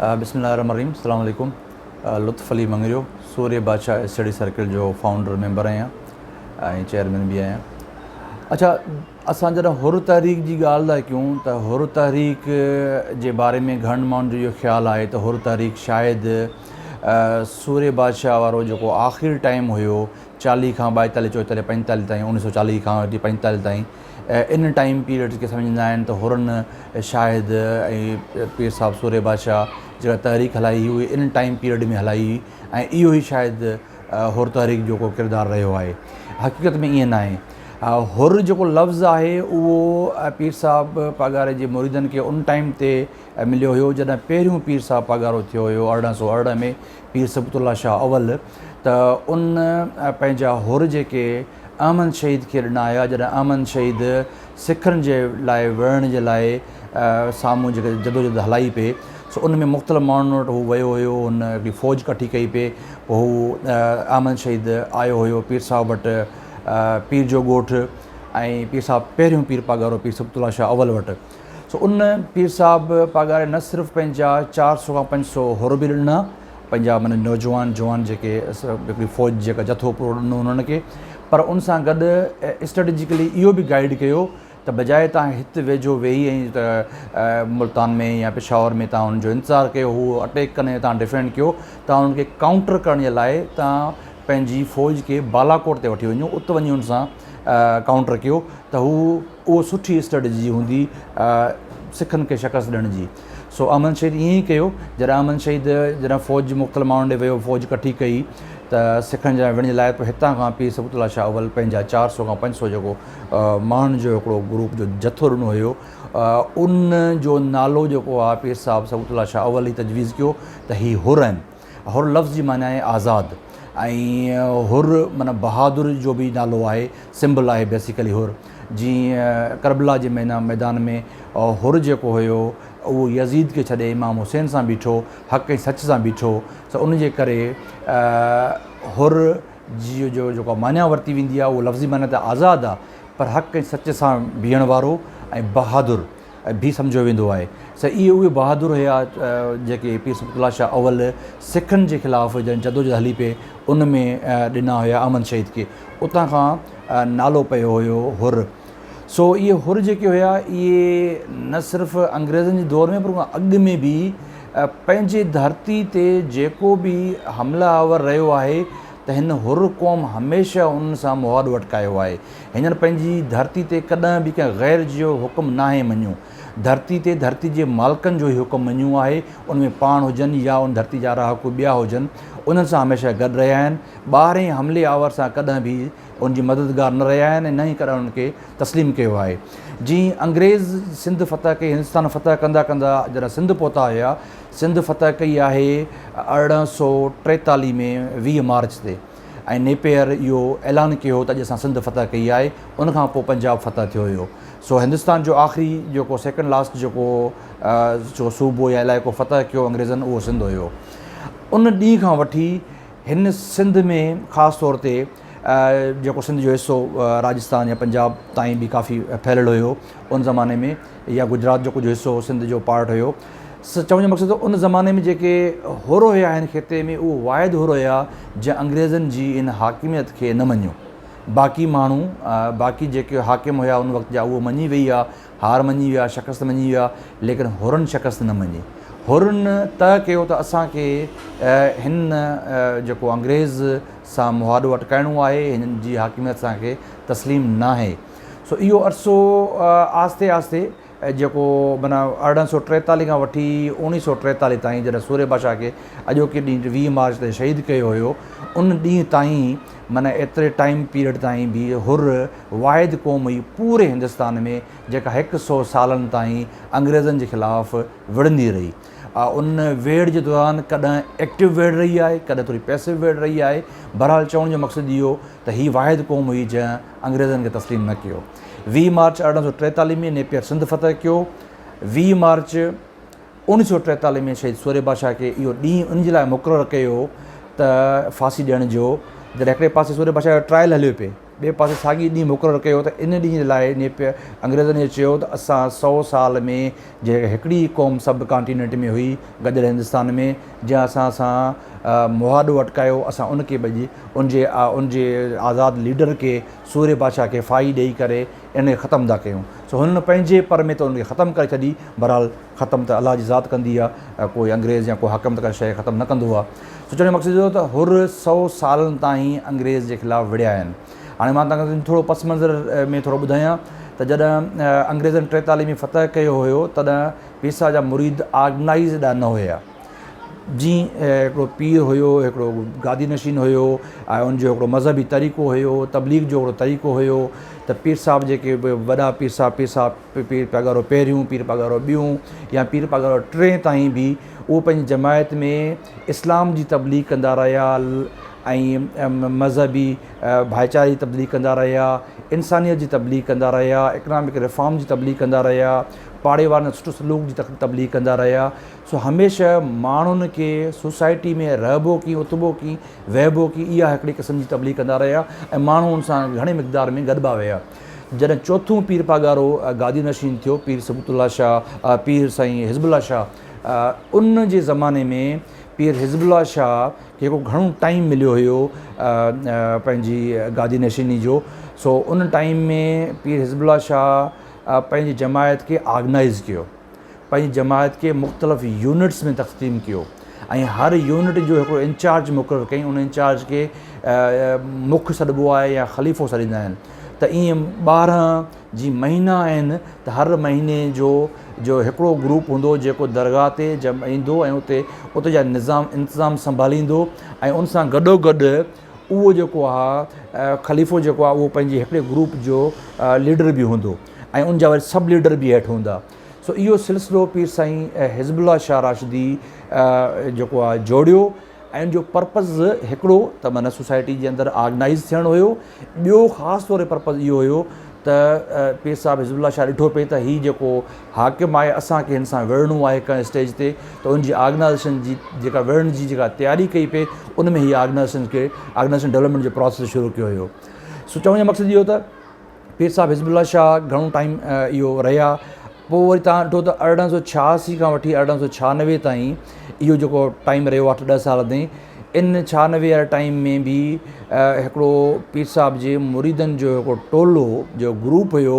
बिस्मिल्लाहिर्रहमानिर्रहीम, अस्सलाम वालेकुम। लुत्फ़ अली मंगरियो, सूर्य बादशाह स्टडी सर्किल जो फाउंडर मेंबर आहियां ऐं चेयरमैन बि आहियां। अच्छा, असां जॾहिं हुर तहरीक जी ॻाल्हि था कयूं त हुर तहरीक जे बारे में घणनि माण्हुनि जो इहो ख़्यालु आहे त हुर तहरीक शायदि सूर्य बादशाह वारो जेको आख़िरी टाइम हुयो 40 खां 42 44 45 ताईं, 1940 खां वठी 45 ताईं, इन टाइम पीरियड खे सम्झंदा आहिनि त हुरनि शायदि ऐं पीर साहिबु सूर्य बादशाह जेका तहरीक हलाई हुई इन टाइम पीरियड में हलाई हुई ऐं इहो ई शायदि हुर तहरीक जो को किरदारु रहियो आहे। हक़ीक़त में ईअं न आहे। हुर जेको लफ़्ज़ु आहे उहो पीर साहिबु पागारे जे मुरीदनि खे उन टाइम ते मिलियो हुयो जॾहिं पहिरियों पीर साहिबु पागारो थियो हुयो 1818 में पीर सबतुल्ला शाह अवल। त उन पंहिंजा हुर जेके अहमद शहीद खे ॾिना हुया, जॾहिं अहमद शहीद सिखनि जे लाइ विढ़ण जे लाइ साम्हूं जेके जदोजहद हलाई पिए, सो उन में मुख़्तलिफ़ माण्हुनि वटि हू वियो हुयो, हुन हिकिड़ी फ़ौज कठी कई पिए। पोइ हू अहमद शहीद आयो हुयो पीर साहिबु वटि, पीर जो ॻोठु, ऐं पीर साहिबु पहिरियों पीर पागारो पीर सबतुल्ला शाह अवल वटि। सो उन पीर साहिबु पागारे न सिर्फ़ु पंहिंजा 400 खां 500 हुर बि ॾिना, पंहिंजा माना नौजवान जवान जेके हिकिड़ी फ़ौज जेका जथो पूरो ॾिनो उन्हनि खे, पर उन सां गॾु स्ट्रेटेजिकली इहो बि गाइड कयो त बजाए तव्हां हिते वेझो वेही ऐं त मुल्तान में या पेशावर में तव्हां हुनजो इंतज़ारु कयो, हू अटैक कनि तव्हां डिफेंड कयो, तव्हां हुनखे काउंटर करण जे लाइ तव्हां पंहिंजी फ़ौज खे बालाकोट ते वठी वञो, उते वञी हुन सां काउंटर कयो त उहो सुठी स्ट्रेटजी हूंदी सिखनि खे शिकस्त ॾियण जी। सो अहमद शहीद ईअं ई कयो। जॾहिं अहमद शहीद जॾहिं फ़ौज मुख़्तलिफ़ माण्हुनि ॾे वियो, फ़ौज कठी कई त सिखनि जे विढ़ण जे लाइ, पोइ हितां खां पीर सबतुल्ला शाह अवल पंहिंजा 400 खां 500 जेको माण्हुनि जो हिकिड़ो ग्रुप जो जथो ॾिनो हुयो, उन जो नालो जेको आहे पीर साहिबु सबतुल्ला शाह अवल ई तजवीज़ कयो त हीअ हुर आहिनि। हुर लफ़्ज़ जी माना आहे आज़ादु, ऐं हुर माना बहादुर जो बि नालो आहे, सिंबल आहे बेसिकली हुर। जीअं करबला जे मैदान में हुर जेको हुयो उहो यज़ीद खे छॾे इमाम हुसैन सां बीठो, हक़ ऐं सच सां बीठो। त उन जे करे हुर जी जेको माना वरिती वेंदी आहे उहो लफ़्ज़ी माना त आज़ादु आहे, पर हक़ ऐं सच सां बीहण वारो ऐं बहादुर बि सम्झो वेंदो आहे। त उहे बहादुर हुया जेके पीर सबतुल्ला शाह अवल सिखनि जे ख़िलाफ़ु जॾहिं जदोजहद हली पिए उन में ॾिना हुया अहमद शहीद खे, उतां खां नालो पियो हुयो हुर। सो इहे हुर जेके हुया इहे न सिर्फ़ु अंग्रेज़नि जे दौर में, पर अॻु में बि पंहिंजे धरती ते जेको बि हमलावर रहियो आहे त हिन हुर क़ौम हमेशह उन सां मुआदो वटकायो आहे। हींअर पंहिंजी धरती ते कॾहिं बि कंहिं ग़ैर जो हुकुम नाहे मञियो, धरती ते धरती जे मालिकनि जो ई हुकुम मञियो आहे। उन में पाण हुजनि या उन धरती जा रहाकू ॿिया हुजनि, उन्हनि सां हमेशह गॾु रहिया आहिनि। ॿाहिरें हमले आवर सां कॾहिं बि उनजी मददगार न रहिया आहिनि, ऐं न ई कॾहिं उनखे तस्लीम कयो आहे। जीअं अंग्रेज़ सिंध फ़तह कई, हिंदुस्तान फ़तह कंदा कंदा जॾहिं सिंध पहुता हुया, सिंध फ़तह कई आहे 1843 में 20 मार्च ते, ऐं नेपियर इहो ऐलान कयो हो त अॼु असां सिंध फ़तह कई आहे। उनखां पोइ पंजाब फ़तह थियो हुयो। सो हिंदुस्तान जो आख़िरी जेको सेकेंड लास्ट जेको सूबो या इलाइक़ो फ़तह कयो अंग्रेज़नि, उहो सिंध हुयो। उन ॾींहं खां वठी हिन सिंध में ख़ासि तौर ते जेको सिंध जो हिसो राजस्थान या पंजाब ताईं बि काफ़ी फैलियलु हुयो उन ज़माने में, या गुजरात जो कुझु हिसो सिंध जो पार्ट हुयो। चवण जो मक़सदु उन ज़माने में जेके हुर हुया हिन ख़िते में, उहो वाहिद हुर हुया जंहिं अंग्रेज़नि जी इन हाकिमियत खे न मञियो। बाक़ी माण्हू बाक़ी जेके हाकिम हुया उन वक़्त जा, उहो मञी वई आहे, हार मञी विया, शिकस्त मञी विया, लेकिन हुरनि शिकस्त न मञी। हुरनि तइ कयो त असांखे हिन जेको अंग्रेज़ सां मुआदो वटकाइणो आहे, हिननि जी हाकिमियत असांखे तस्लीम न आहे। सो इहो अरसो आहिस्ते आहिस्ते जेको माना 1843 खां वठी 1943 ताईं, जॾहिं सूर्य बादशाह खे अॼोके ॾींहुं 20 मार्च ते शहीद कयो हुयो, उन ॾींहं ताईं माना एतिरे टाइम पीरियड ताईं बि हुर वाहिद क़ौम हुई पूरे हिंदुस्तान में जेका 100 सालनि ताईं अंग्रेज़नि जे ख़िलाफ़ु विढ़ंदी रही। उन वेड़ जे दौरान कॾहिं एक्टिव वेड़ रही आहे, कॾहिं थोरी पैसिव वेड़ रही आहे। बहरहाल चवण जो मक़सदु इहो त हीअ वाहिद क़ौम हुई जंहिं अंग्रेज़नि खे तस्लीम न कयो। 20 मार्च 1843 में नेपियर सिंध फ़तह कयो। 20 मार्च 1943 में शहीद सूर्य बादशाह खे इहो ॾींहुं उन जे लाइ मुक़ररु कयो त फांसी ॾियण जो, जॾहिं हिकिड़े पासे सूर्य बादशाह जो ट्रायल हलियो पिए ॿिए पासे साॻी ॾींहुं मुक़ररु कयो त इन ॾींहं जे लाइ अंग्रेज़नि इहे चयो त असां 100 साल में जेका हिकिड़ी क़ौम सब कॉन्टिनेंट में हुई गॾियल हिंदुस्तान में, जंहिं सां मुहादो अटकायो, असां उनखे भॼी उनजे आज़ादु लीडर खे सूर्य बादशाह खे फाई ॾेई करे इन ख़तमु था कयूं। सो हुननि पंहिंजे पर में त उनखे ख़तमु करे छॾी। बहरहाल ख़तमु त अलाह जी ज़ात कंदी आहे, कोई अंग्रेज़ या कोई हाकिम त का शइ ख़तमु न कंदो आहे। सो चवण जो मक़सदु इहो त हुर 100 सालनि ताईं अंग्रेज़ जे ख़िलाफ़ु विड़िया आहिनि। हाणे मां तव्हांखे थोरो पस मंज़र में थोरो ॿुधायां त जॾहिं अंग्रेज़नि 43 में फ़तह कयो हुयो तॾहिं पीर साहिब जा मुरीद ऑर्गनाइज़ एॾा न हुया। जीअं हिकिड़ो पीर हुयो, हिकिड़ो गादी नशीन हुयो ऐं उनजो हिकिड़ो मज़हबी तरीक़ो हुयो, तबलीग जो हिकिड़ो तरीक़ो हुयो त पीर साहिब जेके बि वॾा पीर पगारो पहिरियों, पीर पगारो ॿियूं या पीर पगारो 3 ताईं बि उहो पंहिंजी जमायत में इस्लाम जी तबलीग कंदा रहिया ऐं मज़हबी भाईचारे जी तबलीग कंदा रहिया, इंसानियत जी तबलीग कंदा रहिया, इकनॉमिक रिफॉर्म जी तबलीग कंदा रहिया, पाड़े वारनि सुठो सलूक जी तबलीग कंदा रहिया। सो हमेशह माण्हुनि खे सोसाइटी में रहबो कीअं, उथबो कीअं, वहिबो कीअं, इहा हिकिड़ी क़िस्म जी तबलीग कंदा रहिया ऐं माण्हू हुन सां घणे मिक़दार में गॾिबा विया। जॾहिं चोथों पीर पगारो गादी नशीन थियो, पीर सबूतुल्लाह शाह, पीर साईं हिज़बुल्लाह शाह, उन जे ज़माने में पीर हिज़बुल्लाह शाह खे हिकिड़ो घणो टाइम मिलियो हुयो पंहिंजी गादी नशीनी जो। सो उन टाइम में पीर हिज़बुल्लाह शाह पंहिंजी जमायत खे ऑर्गनाइज़ कयो, पंहिंजी जमायत खे मुख़्तलिफ़ यूनिट्स में तक़सीम कयो ऐं हर यूनिट जो हिकिड़ो इंचार्ज मुक़ररु कयईं। उन इंचार्ज खे मुख्य सॾिबो आहे या ख़लीफ़ो सॾींदा आहिनि। त ईअं 12 जी महीना आहिनि त हर महीने जो हिकिड़ो ग्रुप हूंदो जेको दरगाह ते ईंदो ऐं उते जा इंतिज़ाम संभालींदो ऐं उन सां गॾोगॾु उहो जेको आहे ख़लीफ़ो जेको आहे उहो पंहिंजे हिकिड़े ग्रुप जो लीडर बि हूंदो ऐं उनजा वरी सब लीडर बि हेठि हूंदा। सो इहो सिलसिलो पीर साईं हिज़बुल्लाह शाह राशिदी जेको आहे जोड़ियो ऐं उनजो पर्पज़ हिकिड़ो त माना सोसाइटी जे अंदरि ऑर्गनाइज़ थियणु हुयो। ॿियो ख़ासि तौर ते पर्पज़ इहो हुयो त पीर साहिब हिज़बुल्लाह शाह ॾिठो पिए त हीउ जेको हाकिम आहे असांखे हिन सां विढ़णो आहे कंहिं स्टेज ते, त उनजी ऑर्गनाइज़ेशन जी जेका विढ़ण जी जेका तयारी कई पिए उन में हीअ ऑर्गनाइज़ेशन डेवलपमेंट जो प्रोसेस शुरू कयो हुयो। सो चवण जो मक़सदु इहो त पीर साहिब हिज़बुल्लाह शाह घणो टाइम इहो रहिया। पोइ वरी तव्हां ॾिठो त 1886 खां वठी 1896 ताईं इहो जेको टाइम रहियो 8-10 साल ताईं, इन 96 वारे टाइम में बि हिकिड़ो पीर साहिब जे मुरीदनि जो हिकिड़ो टोलो जो ग्रुप हुयो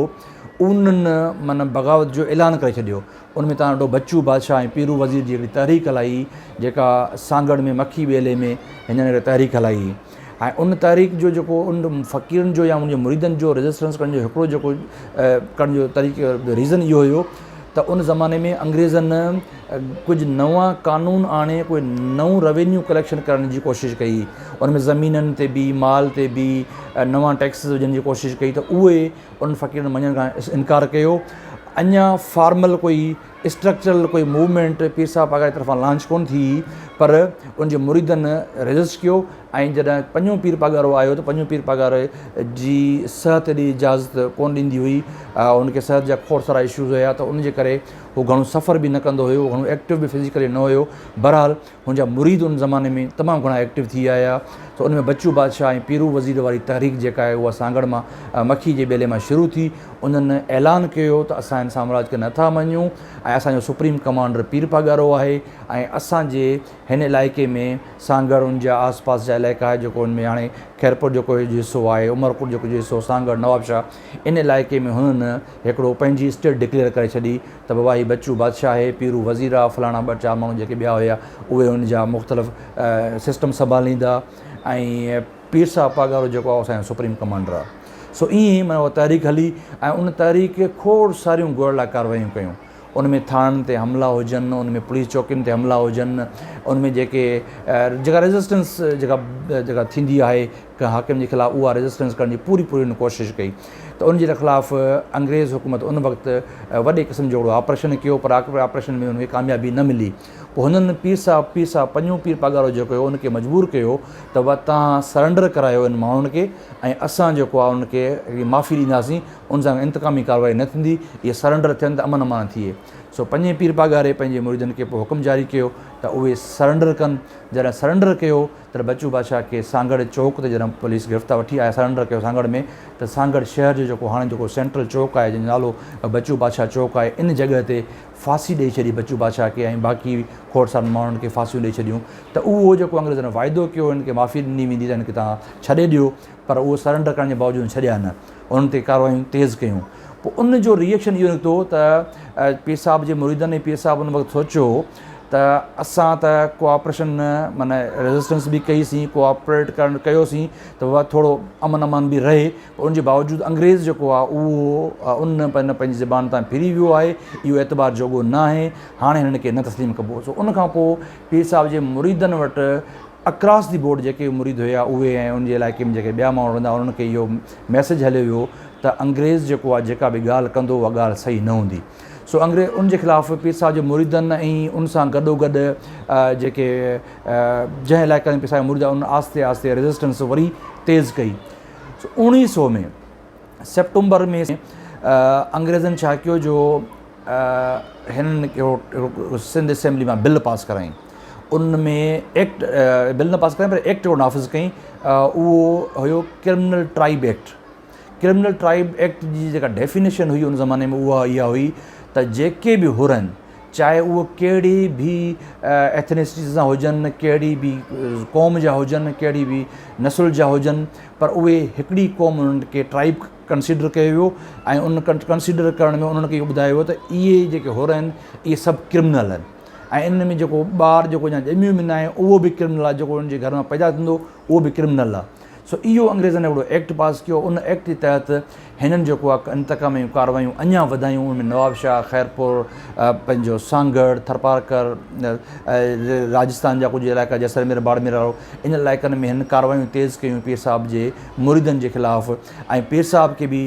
उन्हनि माना बग़ावत जो ऐलान करे छॾियो। उन में तव्हां ॾिठो बच्चू बादशाह ऐं पीरू वज़ीर जी हिकिड़ी तहरीक हलाई जेका सांगड़ में मखी ॿेले में हिननि तहरीक हलाई ऐं उन तहरीक जो जेको उन फ़क़ीरनि जो या उनजे मुरीदनि जो रेजिस्टेंस करण जो हिकिड़ो जेको करण जो तरीक़ो रीज़न इहो हुयो त उन ज़माने में अंग्रेज़नि कुझु नवां कानून आणे कोई नओं रेवेन्यू कलेक्शन करण जी कोशिशि कई। उन में ज़मीननि ते बि माल ते बि नवां टैक्सिस विझण जी कोशिशि कई त उहे उन फ़क़ीरनि मञण खां इनकार कयो। अञा फॉर्मल कोई स्ट्रक्चरल कोई मूवमेंट पीर साहिब पगार जी तरफ़ां लॉन्च कोन थी, पर उनजे मुरीदनि रजिस्ट कयो ऐं जॾहिं 5 पीर पगारो आयो त 5 पीर पगार जी सिहत ॾी इजाज़त कोन ॾींदी हुई, उनखे सिहत जा खोड़ सारा इशूज़ हुया त उनजे करे हू घणो सफ़र बि न कंदो हुयो, घणो एक्टिव बि फिज़िकली न हुयो। बहरहाल हुनजा मुरीद उन ज़माने में तमामु घणा एक्टिव थी आया। त उन में बच्चू बादशाह ऐं पीरू वज़ीर वारी तहरीक जेका आहे उहा सांगड़ मां मखी जे ॿेले मां शुरू थी। उन्हनि ऐलान कयो त असां हिन साम्राज्य खे नथा मञूं ऐं असांजो सुप्रीम कमांडर पीर पगारो आहे ऐं असांजे हिन इलाइक़े में सांगड़ उनजा आसपास जा इलाइक़ा आहे जेको उनमें हाणे खैरपुर जेको हिसो आहे, उमरपुर जेको हिसो, सांगड़, नवाबशाह, इन इलाइक़े में हुननि हिकिड़ो पंहिंजी स्टेट डिक्लेयर करे छॾी त बाबा ही बच्चू बादशाह आहे, पीरू वज़ीर आहे, फलाणा 2-4 माण्हू जेके ॿिया हुया उहे उनजा मुख़्तलिफ़ सिस्टम संभालींदा ऐं पीर साहिब पगारो जेको आहे असांजो सुप्रीम कमांडर आहे। सो ईअं ई माना उहा तहरीक हली ऐं उन तहरीक खे खोड़ सारियूं ॻोल्हा लाइ कार्रवाइयूं कयूं। उन में थाणनि ते हमला हुजनि, उन में पुलिस चौकियुनि ते हमला हुजनि, उन में जेका रेजिस्टेंस जेका थींदी आहे कंहिं हाकिम जे ख़िलाफ़ु उहा रेजिस्टेंस करण जी पूरी हुन कोशिशि कई। त उनजे ख़िलाफ़ु अंग्रेज़ हुकूमत उन वक़्तु वॾे क़िस्म जो ऑपरेशन कयो, पर ऑपरेशन में उनखे कामयाबी न मिली। पोइ हुननि पीर साहिब 5 पीर पगारो जेको हुयो उनखे मजबूर कयो त तव्हां सरेंडर करायो इन माण्हुनि खे ऐं असां जेको आहे उनखे माफ़ी ॾींदासीं, उन सां इंतकामी कार्रवाई न थींदी, इहे सरेंडर थियनि त अमन अमान थिए। सो 5 पीर पगारे पंहिंजे मुरीदनि खे पोइ हुकुम जारी कयो त त उहे सरेंडर कनि। जॾहिं सरेंडर कयो त बच्चू बादशाह खे सांगड़ चौक ते जॾहिं पुलिस गिरफ़्तार वठी आया सरेंडर कयो सांगड़ में, त सांगड़ शहर जो जेको हाणे जेको सेंट्रल चौक आहे जंहिंजो नालो बच्चू बादशाह चौक आहे, इन जॻह ते फांसी ॾेई छॾी बच्चू बादशाह खे ऐं बाक़ी खोड़सार माण्हुनि खे फांसियूं ॾेई छॾियूं। त उहो जेको अंग्रेज़नि वाइदो कयो हिनखे माफ़ी ॾिनी वेंदी त हिनखे तव्हां छॾे ॾियो, पर उहो सरेंडर करण जे बावजूदि छॾिया न, उन्हनि ते कार्रवाइयूं तेज़ कयूं। पोइ उन जो रिएक्शन इहो निकितो त पीर साहिब जे मुरीदनि ऐं पीर साहिब उन वक़्तु सोचियो त असां त कोऑपरेशन माना रेज़िस्टेंस बि कईसीं, कोऑपरेट कयोसीं त उहा थोरो अमन अमान बि रहे, उनजे बावजूदि अंग्रेज़ जेको आहे उहो उन पंहिंजी ज़बान तां फिरी वियो आहे, इहो एतबार जोॻो न आहे, हाणे हिननि खे न तस्लीम कबो। सो उनखां पोइ पीर साहिब जे मुरीदनि वटि अक्रॉस दी बोर्ड जेके मुरीद हुया उहे ऐं उनजे इलाइक़े में जेके ॿिया माण्हू रहंदा उन्हनि खे इहो मैसेज हलियो वियो त अंग्रेज़ जेको आहे जेका बि ॻाल्हि कंदो उहा ॻाल्हि सही न हूंदी। सो अंग्रेज़ उनजे ख़िलाफ़ु पीर साहिब जे मुरीदनि ऐं उन सां गॾोगॾु जेके जंहिं इलाइक़े में पीर साहिब मुरीद उन आस्ते आस्ते रेज़िस्टेंस वरी तेज़ कई। सो 1900 में सेप्टेंबर में अंग्रेज़नि छा कयो जो हिननि सिंध असेंबली मां बिल पास कराई, उन में एक्ट बिल न पास कराई पर एक्ट को नाफ़िज़ कई, उहो हुयो criminal tribe act. Criminal tribe act जी जेका डेफिनेशन हुई उन ज़माने में उहा इहा हुई त जेके बि हुरनि चाहे उहो कहिड़ी बि एथनिसिटी सां हुजनि, कहिड़ी बि क़ौम जा हुजनि, कहिड़ी बि नसुल जा हुजनि, पर उहे हिकिड़ी क़ौम उन्हनि खे ट्राइब कंसीडर कयो वियो ऐं उन कंसीडर करण में उन्हनि खे इहो ॿुधायो वियो त इहे जेके हुर आहिनि इहे सभु क्रिमिनल आहिनि ऐं इन में जेको ॿारु जेको अञा ॼमियो बि न आहे उहो बि क्रिमिनल आहे, जेको उनजे घर में पैदा थींदो उहो बि क्रिमिनल आहे। सो इहो अंग्रेज़नि हिकिड़ो एक्ट पास कयो, उन एक्ट जे तहत हिननि जेको आहे इंतकामी कार्रवायूं अञा वधायूं, उनमें नवाब शाह, खैरपुर, पंहिंजो सांगड़, थरपारकर, राजस्थान जा कुझु इलाइक़ा जैसलमेर, बाड़मेर वारो, इन इलाइक़नि में हिन कार्रवायूं तेज़ कयूं पीर साहिब जे मुरीदनि जे ख़िलाफ़ु ऐं पीर साहिब खे बि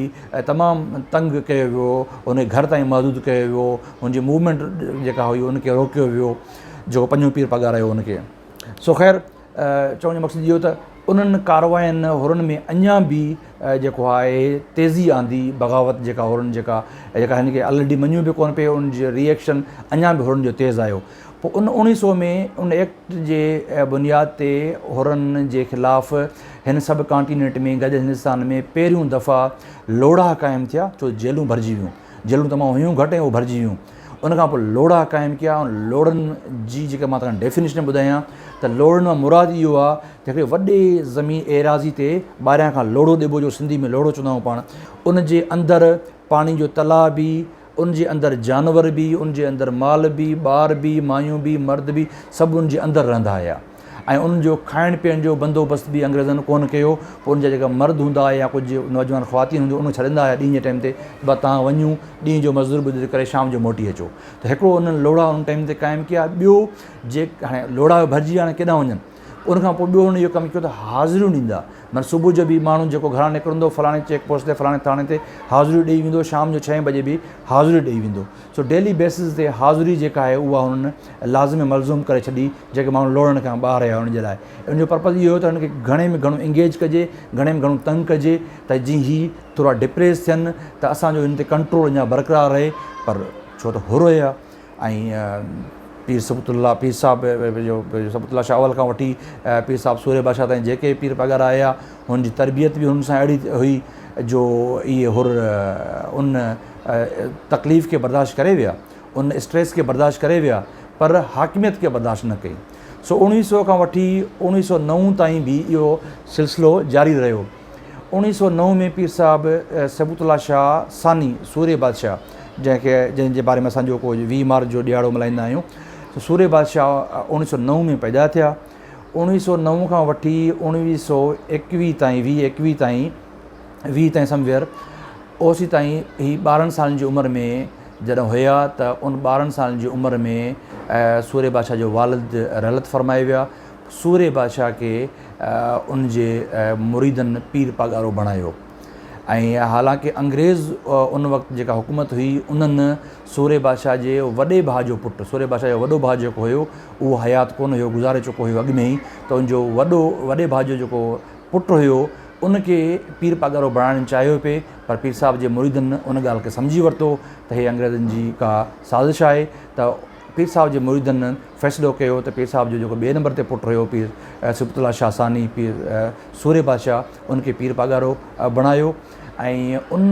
तमामु तंग कयो वियो, उन घर ताईं महदूद कयो वियो, हुनजी मूवमेंट जेका हुई उनखे रोकियो वियो, जेको पंजो पीर पघारायो उनखे। सो ख़ैर चवण जो मक़सदु इहो त उन्हनि कार्रवायुनि हुरनि में अञा बि जेको आहे तेज़ी आंदी, बग़ावत जेका हुरनि जेका हिन खे ऑलरेडी मञियो बि कोन पियो, उन जो रिएक्शन अञा बि हुरनि जो तेज़ आयो। पोइ 1900 में उन एक्ट जे बुनियाद ते हुरनि जे ख़िलाफ़ु हिन सभु कॉन्टिनेंट में गॾु हिंदुस्तान में पहिरियों दफ़ा लोढ़ा क़ाइमु थिया, छो जेलूं भरिजी वियूं, जेलूं तमामु हुयूं घटि ऐं उहे भरिजी वियूं। उनखां पोइ लोढ़ा क़ाइमु कया ऐं लोढ़नि जी जेका मां तव्हांखे डेफिनेशन ॿुधायां त लोढ़नि मां मुराद इहो आहे त हिकिड़े वॾे ज़मीन एराज़ी ते ॿाहिरियां खां लोढ़ो ॾिबो, जो सिंधी में लोढ़ो चवंदा आहियूं पाण, उनजे अंदरि पाणी जो तलाउ बि, उनजे अंदरि जानवर बि, उनजे अंदरि माल बि, ॿार बि, मायूं बि, मर्द बि, सभु उनजे अंदरि रहंदा हुया ऐं उनजो खाइण पीअण जो बंदोबस्तु बि अंग्रेज़नि कोन कयो। पोइ उनजा जेका मर्द हूंदा हुआ या कुझु नौजवान ख़्वातीन हूंदियूं उन छॾींदा हुआ ॾींहं जे टाइम ते, बसि तव्हां वञूं ॾींहं जो मज़दूर ॿुधर करे शाम जो मोटी अचो। त हिकिड़ो उन्हनि लोढ़ा उन टाइम ते क़ाइमु कया। ॿियो जे हाणे लोढ़ा भरिजी विया हाणे केॾांहुं वञनि, उनखां पोइ ॿियो हुन इहो कमु कयो त हाज़िरियूं ॾींदा, माना सुबुह जो बि माण्हू जेको घरां निकिरंदो फलाणे चेक पोस्ट ते फलाणे थाणे ते हाज़िरियूं ॾेई वेंदो, शाम जो 6 बजे बि हाज़िरियूं ॾेई वेंदो। सो डेली बेसिस ते हाज़िरी जेका आहे उहा हुननि लाज़िम मलज़ूम करे छॾी, जेके माण्हू लोढ़नि खां ॿाहिरि आया हुनजे लाइ। उनजो पर्पज़ इहो हो त हुनखे घणे में घणो इंगेज कजे, घणे में घणो तंग कजे त जीअं ही थोरा डिप्रेस थियनि त असांजो हिन ते कंट्रोल अञा बरक़रार रहे। पर छो त हुर हुया ऐं पीर सबतुल्ला पीर साहिब जो सबतुल्ला शाह अवल खां वठी पीर साहिब सूर्य बादशाह ताईं जेके पीर पघार आया, हुनजी तरबियत बि हुन सां अहिड़ी हुई जो इहे हुर उन तकलीफ़ खे बर्दाश्त करे विया, उन स्ट्रेस खे बर्दाश्त करे विया, पर हाकिमियत खे बर्दाश्त न कई। सो 1900 खां वठी 1909 ताईं बि इहो सिलसिलो जारी रहियो। 1909 में पीर साहिब सबतुल्ला शाह सानी सूर्य बादशाह जंहिंजे बारे में असांजो को 20 मार्च जो ॾियारो मल्हाईंदा आहियूं, सूर्य बादशाह 1909 में पैदा थिया। 1909 खां वठी 1921 ताईं 20 ताईं समवेयर ओसी ताईं ही 12 सालनि जी उमिरि में जॾहिं हुया त उन 12 सालनि जी उमिरि में सूर्य बादशाह जो वालिद रहलत फ़रमाए विया। सूर्य बादशाह खे उनजे मुरीदनि पीर पघारो बणायो ऐं हालांकि अंग्रेज़ उन वक़्तु जेका हुकूमत हुई उन्हनि सूर्य बादशाह जे वॾे भाउ जो पुटु, सूर्य बादशाह जो वॾो भाउ जेको हुयो उहो हयात कोन हुयो, गुज़ारे चुको हुयो अॻु में ई, त उनजो वॾे भाउ जो जेको पुटु हुयो उनखे पीर पघारो बणाइणु चाहियो पिए, पर पीर साहिब जे मुरीदनि उन ॻाल्हि खे सम्झी वरितो त हे अंग्रेज़नि जी का साज़िश आहे त पीर साहिब जे मुरीदनि फ़ैसिलो कयो त पीर साहिब जो जेको ॿिए नंबर ते पुटु हुयो पीर सिबतुल्लाह शाह सानी पीर सूर्य बादशाह उनखे पीर पागारो बणायो ऐं उन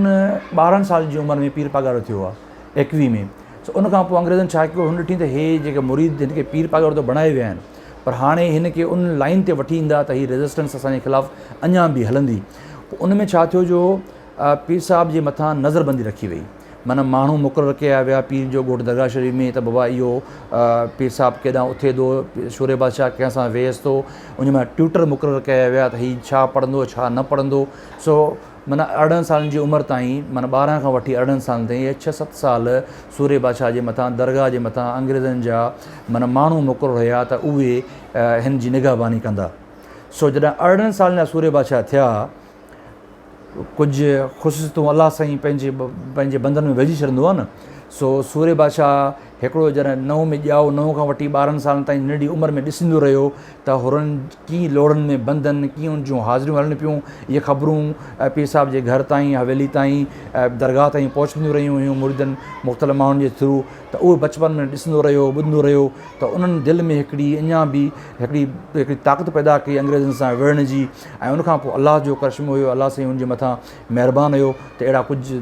12 साल जी उमिरि में पीर पागारो थियो आहे 21 में। सो उन खां पोइ अंग्रेज़नि छा कयो हुन ॾिठी त हे जेके मुरीद हिनखे पीर पागारो त बणाए विया आहिनि पर हाणे हिन खे उन लाइन ते वठी ईंदा त हीअ रेज़िस्टेंस असांजे ख़िलाफ़ु अञा बि हलंदी। पोइ उन में छा थियो जो पीर साहिब जे मथां नज़रबंदी रखी वई, माना माण्हू मुक़ररु कया विया पीर जो ॻोठु दरगाह शरीफ़ में त बाबा इहो पीर साहिबु केॾांहुं उथे थो, शूरे बादशाह कंहिं सां वेहसि थो, उन मां ट्यूटर मुक़ररु कया विया त हीउ छा पढ़ंदो छा न पढ़ंदो। सो माना 18 सालनि जी उमिरि ताईं, माना 12 खां वठी 18 साल ताईं, 6-7 साल सूर्य बादशाह जे मथां दरगाह जे मथां अंग्रेज़नि जा माना माण्हू मुक़ररु हुया त उहे हिन जी निगहबानी कंदा। सो जॾहिं 18 साल जा सूर्य बादशाह थिया, कुझु ख़ुशियतूं अलाह साईं पंहिंजे बंदनि में विझी छॾींदो आहे न। सो सूर्य बादशाह हिकिड़ो जॾहिं 9 में ॼाओ, 9 खां वठी 12 सालनि ताईं नंढी उमिरि में ॾिसंदो रहियो त हुरनि कीअं लोड़नि में बंदनि, कीअं उन जूं हाज़िरियूं हलनि पियूं, इहे ख़बरूं पीर साहिब जे घर ताईं, हवेली ताईं, दरगाह ताईं पहुचंदियूं रहियूं हुयूं मुरीदनि मुख़्तलिफ़ माण्हुनि जे थ्रू। त उहो बचपन में ॾिसंदो रहियो, ॿुधंदो रहियो, त उन्हनि दिलि में अञा बि हिकिड़ी ताक़त पैदा कई अंग्रेज़नि सां विढ़ण जी। ऐं उनखां पोइ अलाह जो करिश्मो हुयो, अलाह साईं हुनजे मथां महिरबानी हुयो त अहिड़ा कुझु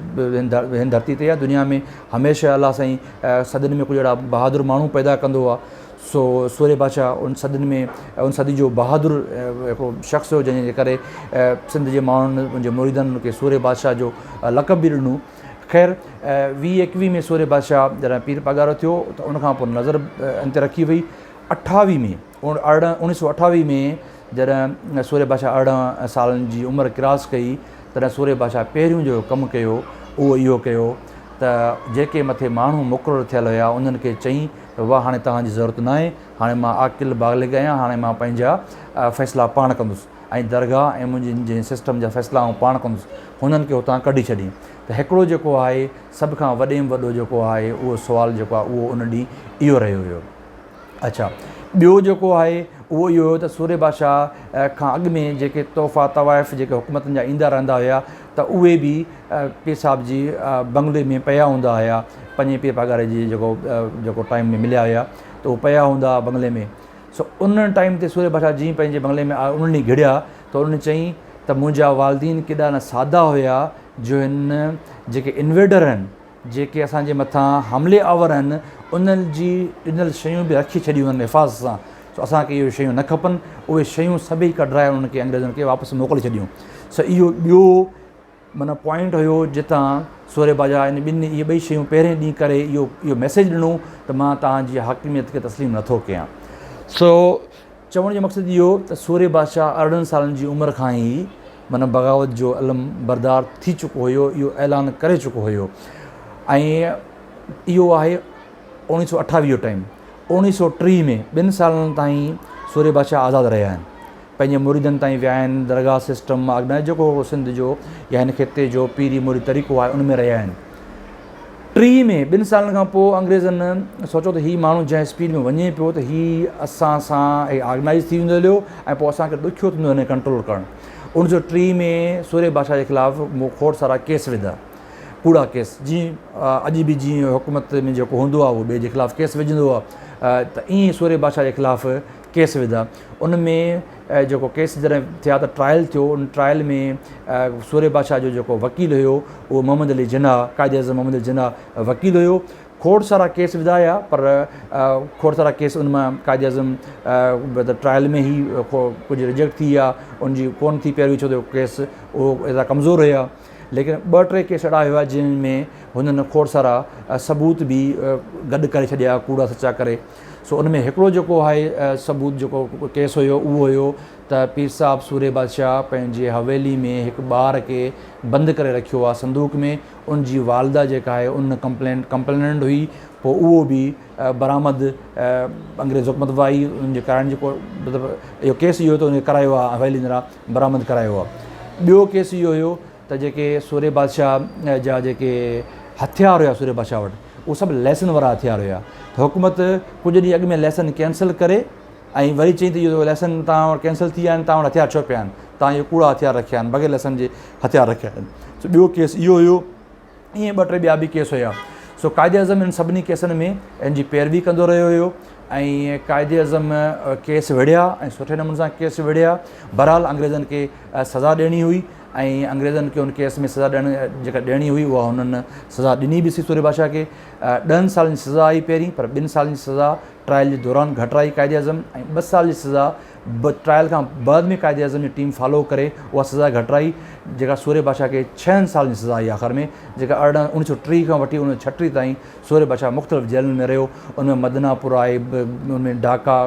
हिन धरती ते या दुनिया में हमेशह अलाह साईं सदियुनि में कुझु अहिड़ा बहादुर माण्हू पैदा कंदो आहे। सो सूर्य बादशाह उन सदियुनि में उन सदी जो बहादुर हिकिड़ो शख़्स हो जंहिंजे करे सिंध जे माण्हुनि मुंहिंजे मुरीदनि उनखे सूर्य बादशाह जो लक़ब बि ॾिनो। ख़ैर 2021 में सूर्य बादशाह जॾहिं पीर पगारो थियो त उनखां पोइ नज़र इन ते रखी वई। 28 में 1928 में जॾहिं सूर्य बादशाह 18 सालनि जी उमिरि क्रॉस कई, तॾहिं सूर्य बादशाह पहिरियों जो कमु कयो उहो इहो कयो त जेके मथे माण्हू मुक़ररु थियल हुया उन्हनि खे चई त वाह हाणे तव्हांजी ज़रूरत न आहे, हाणे मां आकिल बालिग़ आहियां, हाणे मां पंहिंजा फ़ैसिला पाण कंदुसि ऐं दरगाह ऐं मुंहिंजी जंहिं सिस्टम जा फ़ैसिला आउं पाण कंदुसि, हुननि खे हुतां कढी छॾी। त हिकिड़ो जेको आहे सभ खां वॾे में वॾो जेको आहे उहो सुवालु जेको आहे उहो उन ॾींहुं इहो रहियो हुयो। अच्छा, ॿियो जेको आहे उहो इहो हुयो त सूर्य बादशाह खां अॻु में जेके तोहफ़ा तवाइफ़ जेके हुकूमतनि जा ईंदा रहंदा हुया त उहे बि पीर साहिब जी बंगले में पिया हूंदा हुया। पंजे पीर पगारे जी जेको टाइम में मिलिया हुया त उहे पिया हूंदा बंगले में। सो उन टाइम ते सूर्य बादशाह जीअं पंहिंजे बंगले में उन ॾींहुं घिड़िया त उन चई त मुंहिंजा वालदीन केॾा न सादा हुया जो हिन जेके इन्वेडर आहिनि, जेके असांजे मथां हमले आवर आहिनि, उन्हनि जी ॾिनल शयूं बि रखी छॾियूं आहिनि हिफ़ाज़ सां। सो असांखे इहे शयूं न खपनि, उहे शयूं सभई कढाए उन्हनि खे अंग्रेज़नि खे वापसि मोकिले छॾियूं। सो इहो ॿियो माना पॉइंट हुयो जितां सूर्य बादशाह इन ॿिनि इहे ॿई शयूं पहिरें ॾींहुं करे इहो मैसेज ॾिनो त मां तव्हांजी हाकिमियत खे तस्लीम नथो कयां। सो चवण जो मक़सदु इहो त सूर्य बादशाह 18 सालनि जी उमिरि खां ई माना बग़ावत जो अलम बरदार थी चुको हुयो, इहो ऐलान करे चुको हुयो। ऐं इहो आहे 1928 जो टाइम। 1930 में 2 सालनि ताईं सूर्य बादशाह आज़ादु रहिया आहिनि, पंहिंजे मुरीदनि ताईं विया आहिनि, दरगाह सिस्टम ऑर्गनाइज़ जेको सिंध जो या हिन ख़िते जो पीरी मुरीद तरीक़ो आहे उन में रहिया आहिनि। 30 में 2 सालनि खां पोइ अंग्रेज़नि सोचियो त हीउ माण्हू जंहिं स्पीड में वञे पियो त हीउ असां सां ऑर्गनाइज़ थी वेंदो हलियो ऐं पोइ असांखे ॾुखियो थींदो हिन कंट्रोल करणु। 1930 में सूर्य बादशाह जे ख़िलाफ़ु खोड़ सारा केस विधा, कूड़ा केस, जीअं अॼु बि जीअं हुकूमत में जेको हूंदो आहे उहो ॿिए जे ख़िलाफ़ु केस विझंदो आहे, त ईअं सूर्य बादशाह जे ख़िलाफ़ु केस विधा। उन में जेको केस जॾहिं थिया त ट्रायल थियो, उन ट्रायल में सूर्य बादशाह जो जेको वकील हुयो उहो मोहम्मद अली जिन्ना, क़ाइद आज़म मोहम्मद अली जिन्ना वकील हुयो। खोड़ सारा केस विधा हुया पर खोड़ सारा केस उन मां क़ाइद आज़म ट्रायल में ई कुझु रिजेक्ट थी विया, उनजी कोन थी पहिरियों, छो त केस उहो एतिरा कमज़ोर हुया। लेकिन 2-3 केस अहिड़ा हुआ जिन में हुननि खोड़ सारा सबूत बि गॾु करे छॾिया, कूड़ा सचा करे। सो उन में हिकिड़ो जेको आहे सबूत जेको केस हुयो उहो हुयो त पीर साहिब सूर्य बादशाह पंहिंजे हवेली में हिकु ॿार खे बंदि करे रखियो आहे संदूक में। उन जी वालदा जेका आहे उन कंप्लेनेंट हुई, पोइ उहो बि बरामद अंग्रेज़ हुकूमत वाई उनजे कारण जेको मतिलबु इहो केस इहो त उन करायो आहे, हवेली जरा बरामद करायो आहे। ॿियो केस इहो हुयो त जेके सूर्य बादशाह जा जेके हथियार हुया सूर्य बादशाह वटि उहे सभु लेसन वारा हथियार हुया। त हुकूमत कुझु ॾींहं अॻु में लेसन कैंसिल करे ऐं वरी चई त इहो लेसन तव्हां वटि कैंसिल थी विया आहिनि, तव्हां वटि हथियार छो पिया आहिनि, तव्हां इहे कूड़ा हथियार रखिया आहिनि, बग़ैर लेसन जे हथियार रखिया आहिनि। सो ॿियो केस इहो हुयो। ईअं 2-3 ॿिया बि केस हुया। सो क़ाइद अज़म इन सभिनी केसनि में इन जी पैरवी कंदो रहियो हुयो ऐं क़ाइद अज़म केस विढ़िया ऐं सुठे नमूने सां केस विढ़िया। बहरहाल अंग्रेज़नि खे सज़ा ॾियणी हुई ऐं अंग्रेज़नि खे उन केस में सज़ा जेका ॾियणी हुई उहा हुननि सज़ा ॾिनी बि सी सूर्य बादशाह खे। 10 सालनि जी सज़ा आई पहिरीं, पर 2 सालनि जी सज़ा ट्रायल जे दौरान घटाई क़ाइद अज़म ऐं 2 साल जी सज़ा ट्रायल खां बाद में क़ाइद अज़म जी टीम फॉलो करे उहा सज़ा घटाई, जेका सूर्य बादशाह खे 6 सालनि जी सज़ा आई आख़िर में, जेका 1930 खां वठी 1936 ताईं सूर्य बादशाह मुख़्तलिफ़ जेलुनि में रहियो। उनमें मदनापुर आहे, उनमें ढाका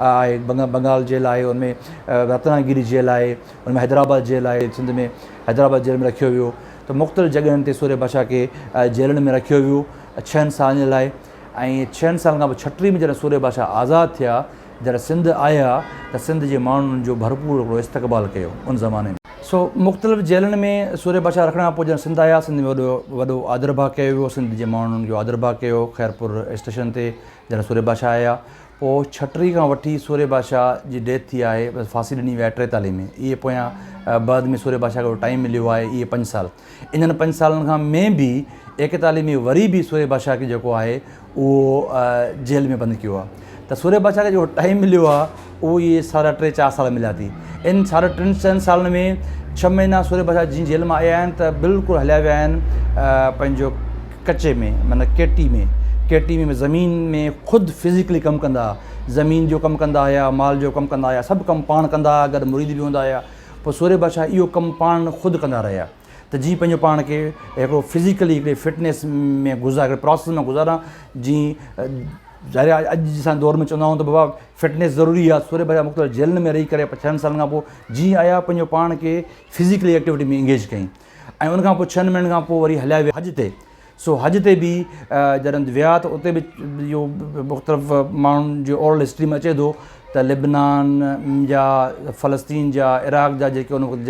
आहे, बंगाल जेल आहे, उनमें रत्नागिरी जेल आहे, उनमें हैदराबाद जेल आहे, सिंध में हैदराबाद जेल में रखियो वियो। त मुख़्तलिफ़ जॻहियुनि ते सूर्य बादशाह खे जेलुनि में रखियो वियो 6 सालनि जे लाइ। ऐं 6 सालनि खां पोइ 36 में जॾहिं सूर्य बादशाह आज़ादु थिया, जॾहिं सिंध आया त सिंध जे माण्हुनि जो भरपूर हिकिड़ो इस्तक़बाल कयो उन ज़माने में। सो मुख़्तलिफ़ जेलुनि में सूर्य बादशाह रखण खां पोइ जॾहिं सिंध आया, सिंध में वॾो आदर भाउ कयो वियो, सिंध जे माण्हुनि जो आदर भाउ कयो ख़ैरपुर स्टेशन ते जॾहिं सूर्य बादशाह आया। पोइ 36 खां वठी सूर्य बादशाह जी डेथ थी आहे, फांसी ॾिनी वई आहे 43 में। इहे पोयां बाद में सूर्य बादशाह खे टाइम मिलियो आहे, इहे 5 साल। इन्हनि 5 सालनि खां में बि 41 में वरी बि सूर्य बादशाह खे जेको आहे उहो जेल में बंदि कयो आहे। त सूर्य बादशाह खे जेको टाइम मिलियो आहे उहो इहे 3.5-4 साल मिलिया थी। इन 3.5-4 सालनि में 6 महीना सूर्य बादशाह जीअं जेल मां आया आहिनि त बिल्कुलु हलिया विया आहिनि पंहिंजो कचे में, माना केटी में ज़मीन में ख़ुदि फिज़िकली कमु कंदा, ज़मीन जो कमु कंदा हुआ, माल जो कमु कंदा हुआ, सभु कमु पाण कंदा हुआ, गॾु मुरीद बि हूंदा हुआ। पोइ सूर्य बादशाह इहो कमु पाण ख़ुदि कंदा रहिया त जीअं पंहिंजो पाण खे हिकिड़ो फिज़िकली हिकिड़े फिटनेस में हिकिड़े प्रोसेस में गुज़ारां। जीअं ज़ाहिर आहे अॼु जे दौर में चवंदा आहियूं त बाबा फिटनेस ज़रूरी आहे। सूर्य बादशाह मुख़्तलिफ़ जेलनि में रही करे 6 सालनि खां पोइ जीअं आया पंहिंजो पाण खे फिज़िकली एक्टिविटी में इंगेज कयईं ऐं उनखां पोइ 6 महीननि खां पोइ वरी हलिया विया हज ते। सो हज ते बि जॾहिं विया त उते बि इहो मुख़्तलिफ़ माण्हुनि जो ओरल हिस्ट्री में अचे थो त लिबनान जा, फ़लस्तीन जा, इराक़ जा जेके उन वक़्त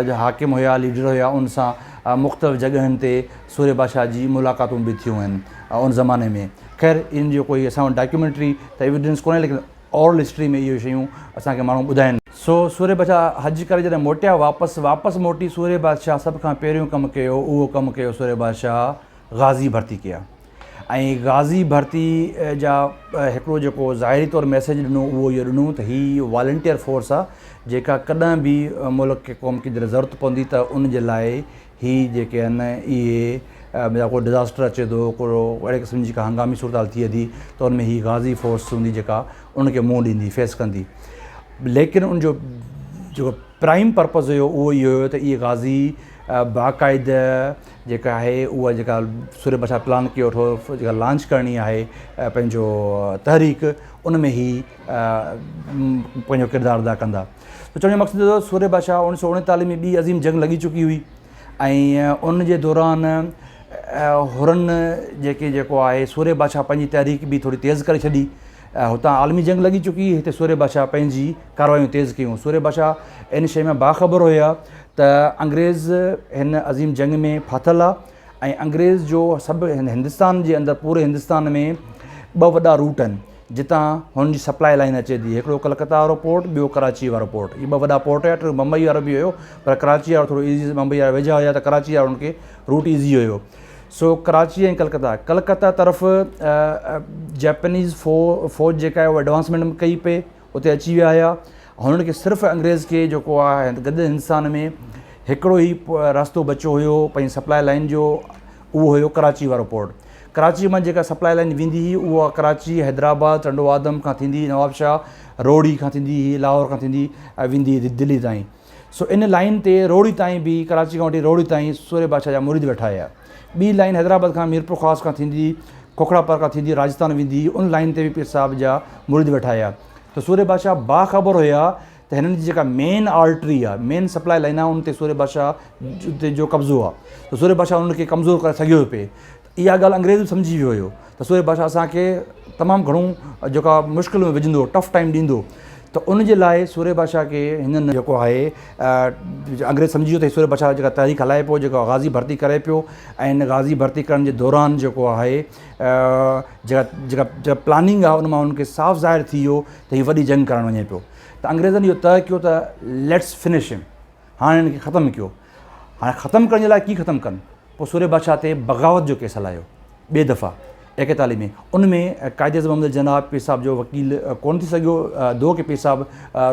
जा हाकिम हुया, लीडर हुया, उन सां मुख़्तलिफ़ जॻहियुनि ते सूर्य बादशाह जी मुलाक़ातूं बि थियूं आहिनि उन ज़माने में। ख़ैर इन जो कोई असां वटि डॉक्यूमेंट्री त एविडेंस कोन्हे, लेकिन ओरल हिस्ट्री में इहे शयूं असांखे माण्हू ॿुधाइनि। सो सूर्य बादशाह हज करे जॾहिं मोटिया वापसि मोटी, सूर्य बादशाह सभ खां पहिरियों कमु कयो उहो कमु कयो सूर्य बादशाह गाज़ी भर्ती कया। ऐं गाज़ी भर्ती जा हिकिड़ो जेको ज़ाहिरी तौरु मैसेज ॾिनो उहो इहो ॾिनो त हीअ वॉलंटियर फोर्स आहे, जेका कॾहिं बि मुल्क खे क़ौम खे जॾहिं ज़रूरत पवंदी त उन जे लाइ हीअ जेके आहिनि इहे को डिज़ास्टर अचे थो, को अहिड़े क़िस्म जी का हंगामी सूरत थिए थी त उनमें हीअ गाज़ी फोर्स हूंदी जेका उनखे मुंहुं ॾींदी, फेस कंदी। लेकिन उनजो जेको प्राइम पर्पज़ हुयो उहो इहो हुयो त इहे गाज़ी बाक़ाइदे जेका आहे उहा जेका सूर्य बादशाह प्लान कयो वठो जेका लॉन्च करणी आहे पंहिंजो तहरीक, उन में ई पंहिंजो किरदारु अदा कंदा। त चवण जो मक़सदु हुओ सूर्य बादशाह 1939 में ॿी अज़ीम जंग लॻी चुकी हुई ऐं उन जे दौरान हुरनि जेको आहे सूर्य बादशाह पंहिंजी तहरीक बि थोरी तेज़ करे छॾी। हुतां आलमी जंग लॻी चुकी, हिते सूर्य बादशाह पंहिंजी कार्रवायूं तेज़ कयूं। सूर्य बादशाह इन शइ में बाख़बर हुया त अंग्रेज़ हिन अज़ीम जंग में फाथल आहे ऐं अंग्रेज़ जो सभु हिंदुस्तान जे अंदरि पूरे हिंदुस्तान में 2 वॾा रूट आहिनि जितां हुनजी सप्लाई लाइन अचे थी। हिकिड़ो कलकत्ता वारो पोर्ट, ॿियो कराची वारो पोर्ट। इहे 2 वॾा पोर्ट हुया। मुंबई वारो बि हुयो, पर कराची वारो थोरो ईज़ी, मुंबई वारा वेझा हुया त कराची वारो हुनखे रूट ईज़ी हुयो। सो कराची ऐं कलकत्ता तरफ़ जैपनीज़ फ़ौज जेका आहे उहा एडवांसमेंट कई पे उते अची विया हुया। हुननि खे सिर्फ़ु अंग्रेज़ खे जेको आहे गॾु हिंदुस्तान में हिकिड़ो ई रास्तो बचियो हुयो पंहिंजी सप्लाई लाइन जो, उहो हुयो कराची वारो पोर्ट। कराची मां जेका सप्लाई लाइन वेंदी हुई उहा कराची, हैदराबाद, टंडो आदम खां थींदी, नवाबशाह, रोड़ी खां थींदी हुई, लाहौर खां थींदी वेंदी हुई दिल्ली ताईं। सो इन लाइन ते रोड़ी ताईं बि, कराची खां वठी रोड़ी ताईं सूर्य बादशाह जा मुरीद वेठा हुया। ॿी लाइन हैदराबाद खां मीरपुर ख़ास खां थींदी, खोखड़ापर खां थींदी, राजस्थान वेंदी, उन लाइन ते बि पीर साहिब जा मुरीद वेठा हुया। त सूर्य बादशाह बाख़बर हुया त हिननि जी जेका मेन आर्टरी आहे, मेन सप्लाई लाइन आहे, उन ते सूर्य बादशाह जो कब्ज़ो आहे। त सूर्य बादशाह उनखे कमज़ोर करे सघियो पिए। इहा ॻाल्हि अंग्रेज़ बि सम्झी वियो हुयो त सूर्य बादशाह असांखे तमामु घणो जेका मुश्किल में विझंदो, टफ टाइम ॾींदो। त उन जे लाइ सूर्य बादशाह खे हिननि जेको आहे अंग्रेज़ सम्झी वियो त सूर्य बादशाह जेका तहरीक हलाए पियो, जेका गाज़ी भर्ती करे पियो, ऐं हिन गाज़ी भर्ती करण जे दौरान जेको आहे जेका प्लानिंग आहे उन मां उनखे साफ़ ज़ाहिर थी वियो त हीअ वॾी जंग करणु वञे पियो। त अंग्रेज़नि इहो तय कयो त लेट्स फिनिश हिम, हाणे हिन खे ख़तमु कयो। हाणे ख़तमु करण जे लाइ कीअं ख़तमु कनि? पोइ सूर्य बादशाह ते बग़ावत जो केस हलायो। ॿिए दफ़ा 41 में उन में कायदे मोहम्मद जना पीर साहब जो वकील कोन थी सघियो, दो के पीर साहब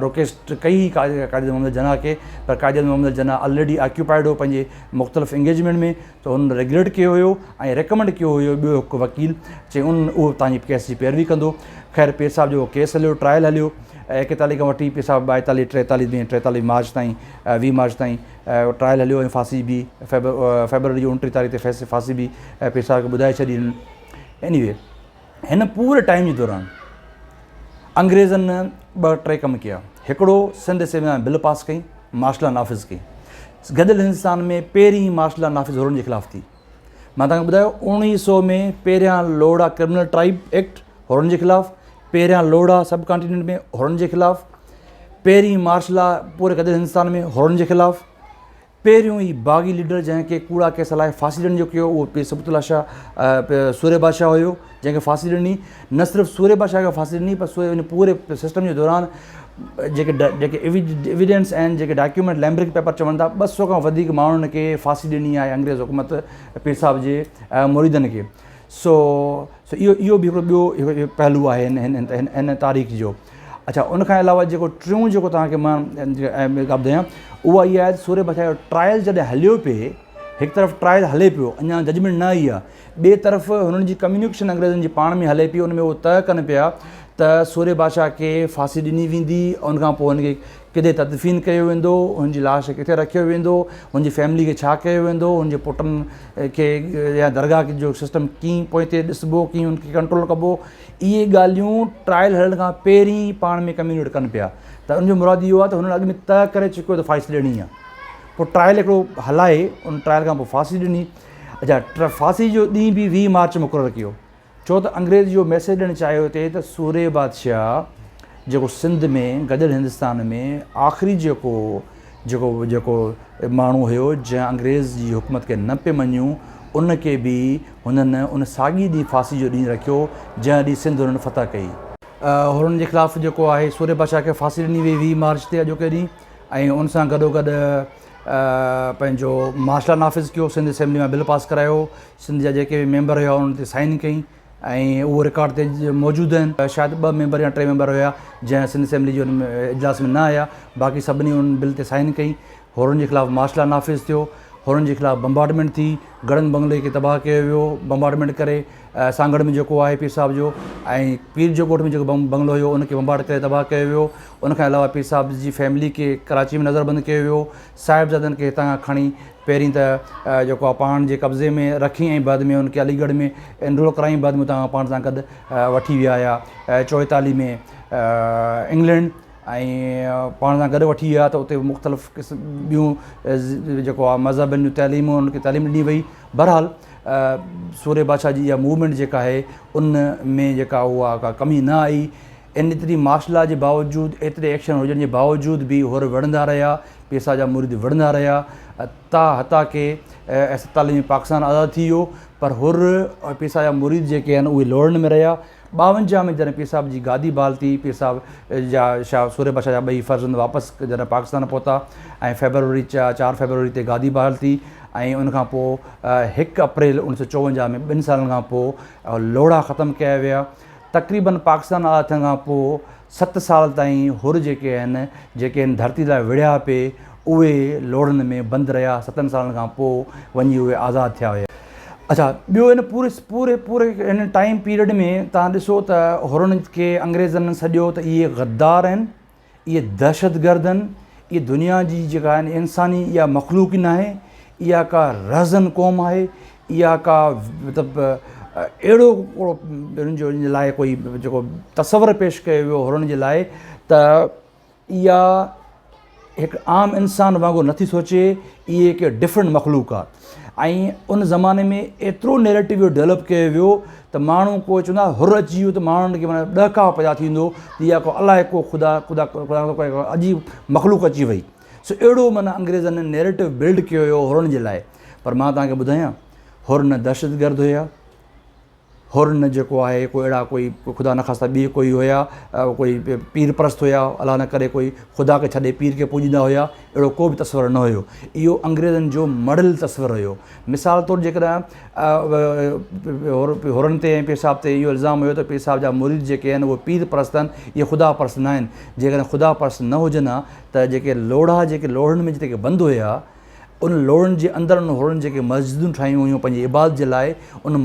रिक्वेस्ट कई कायदे मोहम्मद जना के, पर कायदे मोहम्मद जना ऑलरेडी ऑक्यूपाइड हो पंहिंजे मुख़्तलिफ़ एंगेजमेंट में, त हुन रेगुलेट कयो हुयो ऐं रिकमेंड कयो हुयो ॿियो हिकु वकील, चई उहो तव्हांजी केस जी पैरवी कंदो। ख़ैर पीर साहब जो केस हलियो, ट्रायल हलियो 41 खां वठी पीर साहब 42 43 में 43 मार्च ताईं 20 मार्च ताईं ट्रायल हलियो ऐं फांसी बि फेबरवरी जी 29 तारीख़ ते फांसी बि पीर साहब खे ॿुधाए छॾी। एनीवे हिन पूरे टाइम जे दौरान अंग्रेज़नि 2-3 कम कया। हिकिड़ो सिंध असेंबली में बिल पास कई, मार्शल लॉ नाफ़िज़ कई। गॾियल हिंदुस्तान में पहिरीं मार्शल लॉ नाफ़िज़ हुरनि जे ख़िलाफ़ थी। मां तव्हांखे ॿुधायो 1900 में पहिरियां लोड़ा क्रिमिनल ट्राइब एक्ट हुरनि जे ख़िलाफ़, पहिरियां लोड़ा सब कॉन्टिनेंट में हुरनि जे ख़िलाफ़, पहिरीं मार्शल लॉ पूरे गॾियल हिंदुस्तान में हुरनि जे ख़िलाफ़, पहिरियों ई बाग़ी लीडर जंहिंखे कूड़ा केस लाइ फांसी ॾियण जो कयो उहो पीर सबतुल्ला शाह सूर्य बादशाह हुयो जंहिंखे फांसी ॾिनी। न सिर्फ़ु सूर्य बादशाह खे फांसी ॾिनी पर इन पूरे सिस्टम जे दौरान जेके एविडेंस आहिनि, जेके डॉक्यूमेंट लैम्ब्रिक पेपर चवनि था, 200 खां वधीक माण्हुनि खे फांसी ॾिनी आहे अंग्रेज़ हुकूमत पीर साहब जे मुरीदनि खे। सो इहो बि हिकिड़ो ॿियो पहलू आहे हिन तारीख़ जो। अच्छा, उनखां अलावा जेको टियों जेको तव्हांखे मां ॿुधायां उहा इहा आहे, सूर्य बादशाह जो ट्रायल जॾहिं हलियो पिए, हिकु तरफ़ ट्रायल हले पियो, अञा जजमेंट न आई आहे, ॿिए तरफ़ हुननि जी कम्युनिकेशन अंग्रेज़नि जी पाण में हले पई, उन में उहो तय कनि पिया त सूर्य बादशाह खे फांसी ॾिनी वेंदी, उनखां पोइ हुनखे किथे तदफ़ीन कयो वेंदो, हुनजी लाश किथे रखियो वेंदो, हुनजी फैमिली खे छा कयो वेंदो, हुनजे पुटनि खे या दरगाह जो सिस्टम कीअं पोइते ॾिसबो, कीअं हुनखे कंट्रोल कबो, इहे ॻाल्हियूं ट्रायल हलण खां पहिरीं पाण में कम्युनिकेट कनि पिया। त उनजो मुराद इहो आहे त हुननि अॻु में तय करे चुकियो त फांसी ॾियणी आहे, पोइ ट्रायल हिकिड़ो हलाए, उन ट्रायल खां पोइ फांसी ॾिनी। अच्छा, फांसी जो ॾींहुं बि 20 मार्च मुक़ररु कयो, छो त अंग्रेज़ जो मैसेज ॾियणु चाहियो हुते त सूर्य बादशाह जेको सिंध में गॾियल हिंदुस्तान में आख़िरी जेको माण्हू हुयो जंहिं अंग्रेज़ जी हुकूमत खे न पिए मञियूं, उनखे बि हुननि उन साॻी ॾींहुं फांसी जो ॾींहुं रखियो जंहिं ॾींहुं सिंध हुननि फतह कई। हुननि जे ख़िलाफ़ु जेको आहे सूर्य बादशाह खे फांसी ॾिनी वई 20 मार्च ते अॼोके ॾींहुं, ऐं उन सां गॾोगॾु पंहिंजो मार्शल लॉ नाफ़िज़ कयो, सिंध असेंबली में बिल पास करायो, सिंध जा जेके बि मेंबर हुआ उन्हनि ते साइन कई ऐं उहो रिकॉर्ड ते मौजूदु आहिनि। शायदि 2 मेंबर या 3 मेंबर हुआ जंहिं सिंध असेंबली जो इजलास में न आया, बाक़ी सभिनी उन बिल ते साइन कई। हुरनि जे ख़िलाफ़ु मार्शल लॉ नाफ़िज़ थियो, हुननि जे ख़िलाफ़ु बम्बार्डमेंट थी, गढ़नि बंगले खे तबाह कयो वियो बम्बार्डमेंट करे, सांगड़ में जेको आहे पीर साहब जो, ऐं पीर जो कोट में जेको बंगलो हुयो उनखे बम्बार्ड करे तबाह कयो वियो। उनखां अलावा पीर साहब जी फैमिली खे कराची में नज़रबंदि कयो वियो, साहिबज़ादनि खे हितां खां खणी पहिरीं त जेको आहे पाण जे कब्ज़े में रखी, ऐं बाद में उनखे अलीगढ़ में एनरोल कराई, बाद में तव्हां पाण सां गॾु वठी विया हुआ 44 में इंग्लैंड, ऐं पाण सां गॾु वठी विया त उते मुख़्तलिफ़ क़िस्म ॿियूं जेको आहे मज़हबनि जूं तइलीमूं उनखे तइलीम ॾिनी वई। बहरहाल सूर्य बादशाह जी इहा मूवमेंट जेका आहे उन में जेका उहा का कमी न आई। एतिरी मार्शल लॉ जे बावजूदि, एतिरे एक्शन हुजण जे बावजूदि बि हुर विढ़ंदा रहिया, पीर साहब जा मुरीद विढ़ंदा रहिया, हता के 47 में पाकिस्तान आज़ादु थी वियो, पर हुर पीर साहब जा मुरीद जेके आहिनि उहे लोड़नि में रहिया। 52 में जॾहिं पीर साहब जी गादी बहाल थी, पीर साहब जा शाह सूर्य बादशाह जा 2 फ़र्ज़ंद वापसि जॾहिं पाकिस्तान पहुता ऐं 4 फरवरी ते गादी बहाल थी, ऐं उनखां पोइ 1 अप्रैल 1954 में 2 सालनि खां पोइ लोड़ा ख़तमु कया विया। तक़रीबन पाकिस्तान आज़ादु थियण खां पोइ 7 साल ताईं हुर जेके आहिनि धरती लाइ विढ़िया पिए, उहे लोड़नि में बंदि रहिया। 7 सालनि खां पोइ वञी उहे आज़ादु थिया हुया। अच्छा, ॿियो हिन पूरे हिन टाइम पीरियड में तव्हां ॾिसो त हुरनि खे अंग्रेज़नि सॼो त इहे गद्दार आहिनि, इहे दहशतगर्द आहिनि, इहे दुनिया जी जेका आहिनि इंसानी इहा मख़लूक़ न आहे, इहा का रहज़न क़ौम आहे, इहा का मतिलबु अहिड़ो हुननि जे लाइ कोई जेको तसवर पेश कयो वियो हुरनि जे लाइ त इहा हिकु आम इंसान वांगुरु नथी सोचे, इहे हिकु डिफरेंट मख़लूक़ आहे। ऐं उन ज़माने में एतिरो नैरेटिव डेवलप कयो वियो त माण्हू कोई चवंदा हुर अची वियो त माण्हुनि खे माना ॾहका पैदा थींदो त इहा को अलाए को ख़ुदा अजीब मख़लूक़ अची वई। सो अहिड़ो माना अंग्रेज़नि नैरेटिव बिल्ड कयो हुयो हुरनि जे लाइ। पर मां तव्हांखे ॿुधायां, हुर न दहशतगर्द हुया, हुरन जेको आहे कोई अहिड़ा कोई ख़ुदा न ख़ास्ता ॿिए कोई हुया, कोई पीर परस्त हुया, अलाह न करे कोई ख़ुदा खे छॾे पीर खे पूॼींदा हुया, अहिड़ो को बि तस्वर न हुयो। इहो अंग्रेज़नि जो मॉडल तस्वर हुयो। मिसाल तौरु जेकॾहिं हुरनि ते ऐं पेशाब ते इहो इल्ज़ाम हुयो त पेशाब जा मुरीद जेके आहिनि उहे पीर परस्त आहिनि, इहे ख़ुदा परस्त न आहिनि। जेकॾहिं ख़ुदा परस्त न हुजनि हा त जेके लोढ़नि में जेके बंदि हुया, उन लोड़नि जे अंदरि उन हुरनि जेके मस्जिदूं ठाहियूं हुयूं पंहिंजी इबादत जे लाइ, उन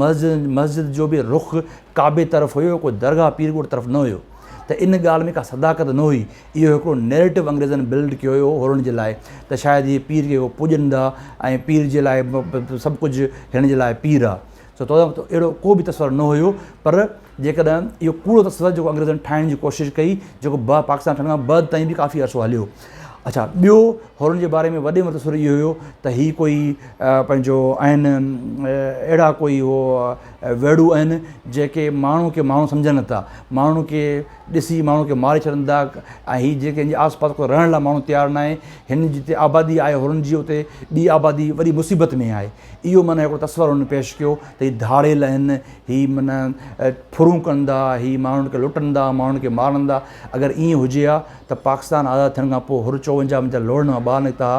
मस्जिद जो बि रुख़ काबे तरफ़ हुयो, कोई दरगाह पीरकोट तरफ़ न हुयो। त इन ॻाल्हि में का सदाकत न हुई। इहो हिकिड़ो नैरेटिव अंग्रेज़नि बिल्ड कयो हुयो हुरनि जे लाइ त शायदि इहे पीर खे उहो पुॼंदा ऐं पीर जे लाइ सभु कुझु हिन जे लाइ पीर आहे। सो त अहिड़ो को बि तस्वर न हुयो। पर जेकॾहिं इहो कूड़ो तस्वर जेको अंग्रेज़नि ठाहिण जी कोशिशि कई, जेको पाकिस्तान ठहण खां बाद ताईं बि काफ़ी अर्सो हलियो। अच्छा, ॿियो हुरनि जे बारे में वॾे में तस्वर इहो हुयो त हीअ कोई पंहिंजो आहिनि अहिड़ा कोई उहो वेड़ू आहिनि जेके माण्हू खे माण्हू सम्झनि नथा, माण्हू खे ॾिसी माण्हू खे मारे छॾींदा, ऐं हीअ जेके आस पास को रहण लाइ माण्हू तयारु न आहे। हिन जिते आबादी आहे हुरनि जी, उते ॿी आबादी वॾी मुसीबत में आहे। इहो माना हिकिड़ो तस्वर हुन पेश कयो त हीअ धाड़ेल आहिनि, हीअ माना फुरूं कंदा, हीअ माण्हुनि खे लुटंदा, माण्हुनि खे मारंदा। अगरि ईअं हुजे हा त पाकिस्तान आज़ादु थियण खां पोइ हुर 54 मुंहिंजा लोड़नि मां ॿार निकिता,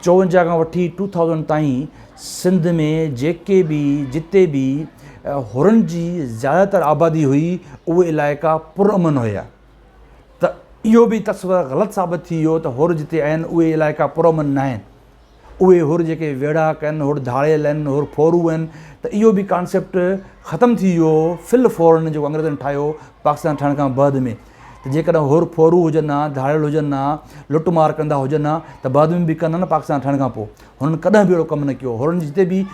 54 खां वठी 2000 ताईं सिंध में जेके बि जिते बि हुरनि जी ज़्यादातर आबादी हुई, उहे इलाइक़ा पुरअमन हुया। त इहो बि तस्वर ग़लति साबित थी वियो त हुर जिते आहिनि उहे इलाइक़ा पुरअमन न आहिनि। उहे हुर जेके वेड़ा कनि, हुर धाड़ियल आहिनि, हुर फोरू आहिनि। त इहो बि कॉन्सेप्ट ख़तमु थी वियो फिल फौरन जेको अंग्रेज़नि ठाहियो पाकिस्तान ठहण खां बाद में। त जेकॾहिं हुर फोरू हुजनि हा, धाड़ियल हुजनि हा, लुटमार कंदा हुजनि हा, त बाद में बि कंदा न पाकिस्तान ठहण खां पोइ। हुननि कॾहिं बि अहिड़ो कमु न कयो। हुरनि जिते बि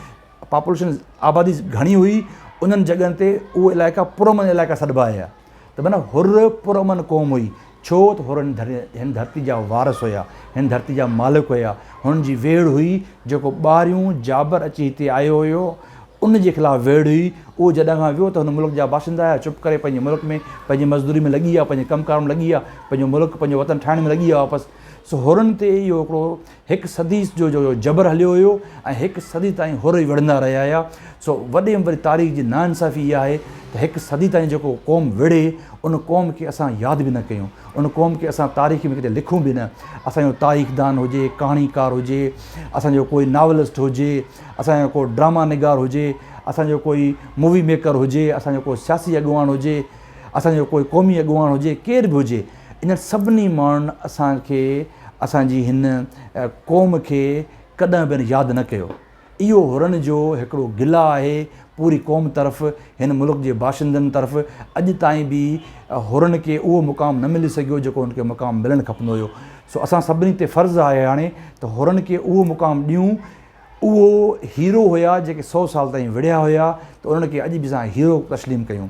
पॉपुलेशन आबादी घणी हुई, उन्हनि जॻहियुनि ते उहे इलाइक़ा पुरअमन इलाइक़ा सॾिबा हुया। त माना हुर पुरअमन क़ौम हुई, छो त हुरनि हिन धरती जा वारस हुया, हिन धरती जा मालिक हुया। हुननि जी वेड़ हुई, जेको ॿाहिरियों जाबर अची हिते आयो हुयो, उन जे ख़िलाफ़ु वेड़ हुई। उहो जॾहिं खां वियो त हुन मुल्क जा बाशिंदा हुआ, चुप करे पंहिंजे मुल्क में पंहिंजी मज़दूरी में लॻी विया, पंहिंजे कमकार में लॻी विया, पंहिंजो मुल्क पंहिंजो वतन ठाहिण में लॻी विया वापसि। सो हुरनि ते इहो हिकिड़ो हिकु सदी जो जबर हलियो हुयो ऐं हिकु सदी ताईं हुर ई विढ़ंदा रहिया हुया। सो वॾे में वॾी तारीख़ जी नाइंसाफ़ी इहा आहे त हिकु सदी ताईं जेको क़ौम विढ़े, उन क़ौम खे असां यादि बि न कयूं, उन क़ौम खे असां तारीख़ में किथे लिखूं बि न। असांजो तारीख़दान हुजे, कहाणीकार हुजे, असांजो कोई नावलिस्ट हुजे, असांजो को ड्रामा निगार हुजे, असांजो कोई मूवी मेकर हुजे, असांजो कोई सियासी अॻुवान हुजे, असांजो कोई क़ौमी अॻुवान हुजे, केर बि हुजे, इन्हनि सभिनी माण्हुनि असांखे असांजी हिन क़ौम खे कॾहिं बि यादि न कयो। इहो हुरनि जो हिकिड़ो गिला आहे पूरी क़ौम तरफ़, हिन मुल्क जे बाशिंदनि तरफ़। अॼु ताईं बि हुरनि खे उहो मुक़ाम न मिली सघियो जेको हुनखे मुक़ाम मिलणु खपंदो हुयो। सो असां सभिनी ते फ़र्ज़ु आहे हाणे त हुरनि खे उहो मुक़ाम ॾियूं। उहो हीरो हुया जेके 100 साल ताईं विढ़िया हुया, त उन्हनि खे अॼु बि असां हीरो तस्लीम कयूं।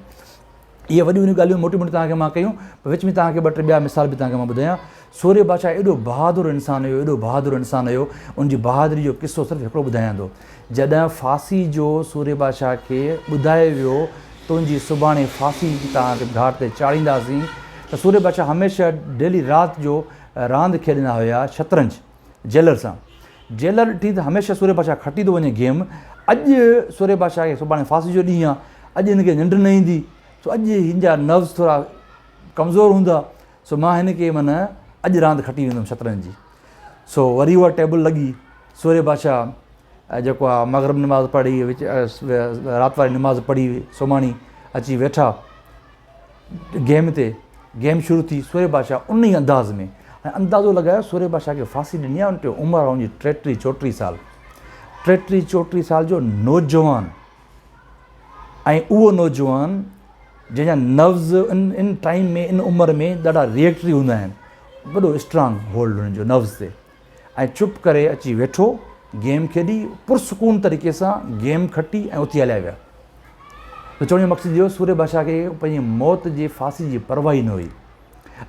इहे वॾियूं वॾियूं ॻाल्हियूं मोटियूं मोटियूं तव्हांखे मां कयूं, विच में तव्हांखे ॿ टे ॿिया मिसाल बि तव्हांखे मां ॿुधायां। सूर्य बादशाह एॾो बहादुर इंसानु हुयो, एॾो बहादुर इंसानु हुयो। उनजी बहादुरी जो किसो सिर्फ़ु हिकिड़ो ॿुधायां थो। जॾहिं फांसी जो सूर्य बादशाह खे ॿुधायो वियो तुंहिंजी सुभाणे फांसी तव्हांखे घाट ते चाढ़ींदासीं, त सूर्य बादशाह हमेशह डेली राति जो रांदि खेॾंदा हुया शतरंज जेलर सां। जेलर ॾिठी त हमेशह सूर्य बादशाह खटी थो वञे गेम। अॼु सूर्य बादशाह खे सुभाणे फांसी जो ॾींहुं आहे, अॼु हिनखे निंड न ईंदी, सो अॼु हिन जा नर्व्स थोरा कमज़ोर हूंदा, सो मां हिनखे माना अॼु रांदि खटी वेंदुमि शतरंज जी। सो वरी उहा टेबल लॻी, सूर्य बादशाह जेको आहे मग़रिब निमाज़ पढ़ी, राति वारी निमाज़ पढ़ी सुम्हाणी अची वेठा गेम ते। गेम शुरू थी, सूर्य बादशाह उन ई अंदाज़ में, ऐं अंदाज़ो लॻायो सूर्य बादशाह खे फांसी ॾिनी आहे। उन ते उमिरि आहे उनजी 33-34 साल, 33-34 साल जो नौजवान। ऐं उहो नौजवान जंहिंजा नर्व्स इन टाइम में, इन उमिरि में ॾाढा रिएक्टरी हूंदा आहिनि, वॾो स्ट्रांग होल्ड हुननि जो नर्व्स ते। ऐं चुप करे अची वेठो, गेम खेॾी, पुरसकून तरीक़े सां गेम खटी ऐं उथी हलिया विया। त चवण जो मक़सदु इहो, सूर्य बादशाह खे पंहिंजी मौत जी फांसी जी परवाही न हुई।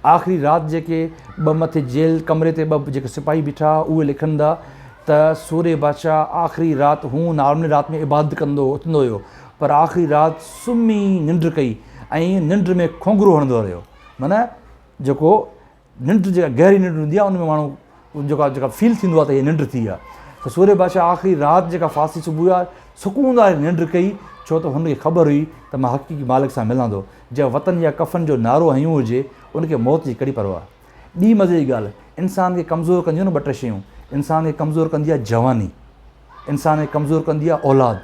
आख़िरी राति जेके ॿ मथे जेल कमरे ते ॿ जेके सिपाही बीठा उहे लिखनि था त सूर्य बादशाह आख़िरी राति हू नॉर्मल राति में इबादत कंदो उथंदो हुयो, पर आख़िरी राति सुम्ही निंड कई ऐं निंड में खोंगरो हणंदो रहियो। माना जेको निंड जेका गहरी निंड हूंदी आहे, उन में माण्हू जेका फील थींदो आहे त हीअ निंड थी आहे। त सूर्य बादशाह आख़िरी राति जेका फांसी सुबुह आहे सुकून वारी निंड कई, छो त हुनखे ख़बर हुई त मां हक़ीक़ी मालिक सां मिलंदो। जंहिं वतन या कफ़न जो नारो हयूं हुजे उनखे मौत जी कड़ी परवाह। ॿी मज़े जी ॻाल्हि, इंसान खे कमज़ोर कंदियूं न ॿ टे शयूं। इंसान खे कमज़ोर कंदी आहे जवानी, इंसान खे कमज़ोर कंदी आहे औलाद,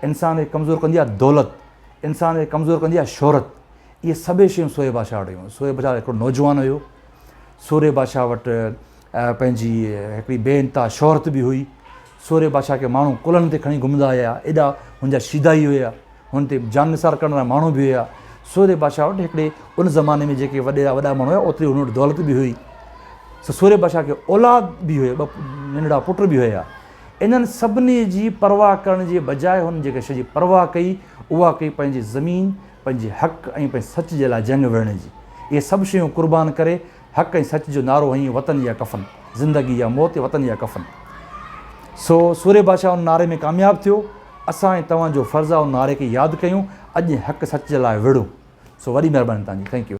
इंसान खे कमज़ोर कंदी आहे दौलत, इंसान खे कमज़ोर कंदी आहे शोहरत। इहे सभई शयूं सोए बादशाह वटि हुयूं। सोए बादशाह हिकिड़ो नौजवान हुयो। सोरे बादशाह वटि पंहिंजी हिकिड़ी बेइंतिहा शोहरत बि हुई। सोरे बादशाह खे माण्हू कुलनि ते खणी घुमंदा हुया, एॾा हुनजा सीधाई हुया, हुन ते जान निसार करण वारा माण्हू बि हुया। सोरे बादशाह वटि हिकिड़े उन ज़माने में जेके वॾा माण्हू हुया ओतिरी हुन वटि दौलत बि हुई। सोरे बादशाह खे औलाद बि हुए, ॿ नंढड़ा पुट बि हुया। इन्हनि सभिनी जी परवाह करण जे बजाए हुन जेके शइ जी परवाह कई उहा कई पंहिंजी ज़मीन, पंहिंजे हक़ ऐं पंहिंजे सच जे लाइ जंग विढ़ण जी। इहे सभु शयूं क़ुर्बान करे हक़ ऐं सच जो नारो हईं, वतन या कफ़न, ज़िंदगी या मौत, वतन या कफ़न। सोरे बादशाह उन नारे में कामयाबु थियो। असां ऐं तव्हांजो फ़र्ज़ु आहे उन नारे खे यादि कयूं, अॼु हक़ सच जे लाइ विढ़ूं। वॾी महिरबानी तव्हांजी। Thank U.